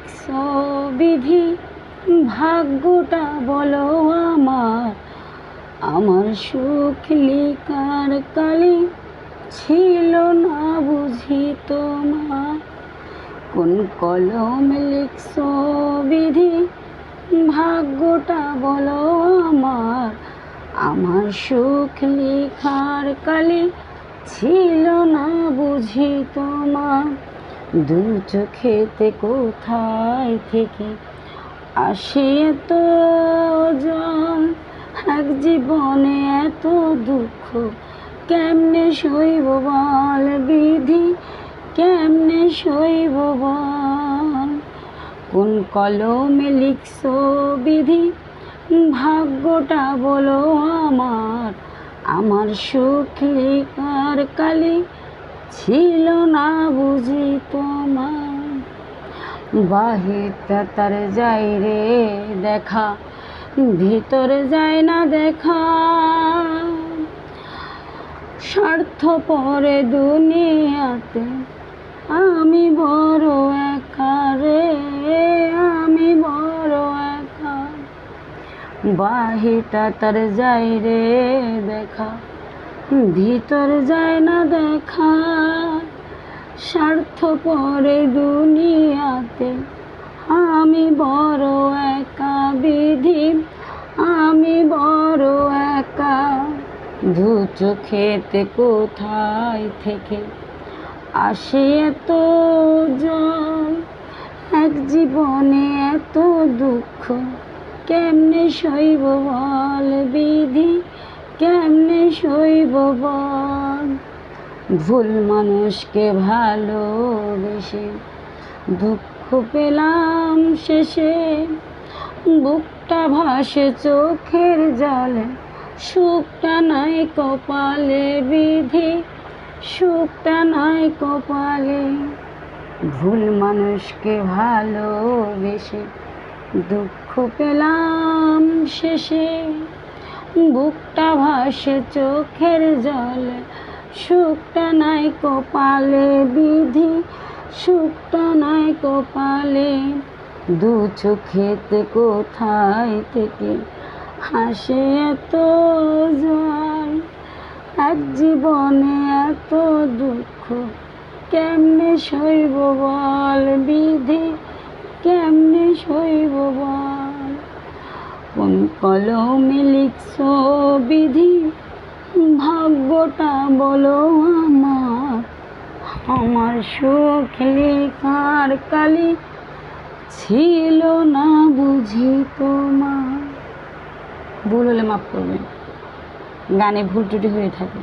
লিখছো বিধি, ভাগ্যটা বলো আমার। আমার সুখ লিখার কালি ছিল না বুঝি তোমার। কোন কলমে লিখছো বিধি, ভাগ্যটা বলো আমার। আমার সুখ লিখার কালি ছিল না বুঝি তোমার। দু চোখেতে কোথায় থেকে আসে এত জল, এক জীবনে এত দুঃখ কেমনে সইব বল বিধি, কেমনে সইব বল। কোন কলমে লিখছো বিধি, ভাগ্যটা বলো আমার। আমার সুখ লিখার কালি ছিল না বুঝি তোমার। বাহিরটা তার যাই রে দেখা, ভিতরে যায় না দেখা। স্বার্থপরে দুনিয়াতে আমি বড় একা রে, আমি বড় একা। বাহিরটা তার যাই রে দেখা, ভিতরে যায় না দেখা। স্বার্থপরে দুনিয়াতে আমি বড় একা বিধি, আমি বড় একা। দু চোখেতে কোথায় থেকে আসে এত জল, এক জীবনে এত দুঃখ কেমনে সইব বল বিধি, কেমনে সইব বল। ভুল মানুষকে ভালোবেসে দুঃখ পেলাম শেষে, বুকটা ভাসে চোখের জলে, সুখটা নাই কপালে বিধি, সুখটা নাই কপালে। ভুল মানুষকে ভালোবেসে দুঃখ পেলাম শেষে, বুকটা ভাসে চোখের জলে, সুখটা নাই কপালে বিধি, সুখটা নাই কপালে। দু চোখেতে কোথায় থেকে হাসে এত জল, এক জীবনে এত দুঃখ কেমনে সইব বল বিধি, কেমনে সইব বল। কোন কলমে লিখছো বিধি, ভাগ্যটা বলো আমার। আমার সুখ লিখার কালি ছিল না বুঝি তোমার। ভুল হলে মাফ করবেন, গানে ভুল ত্রুটি হয়ে থাকে।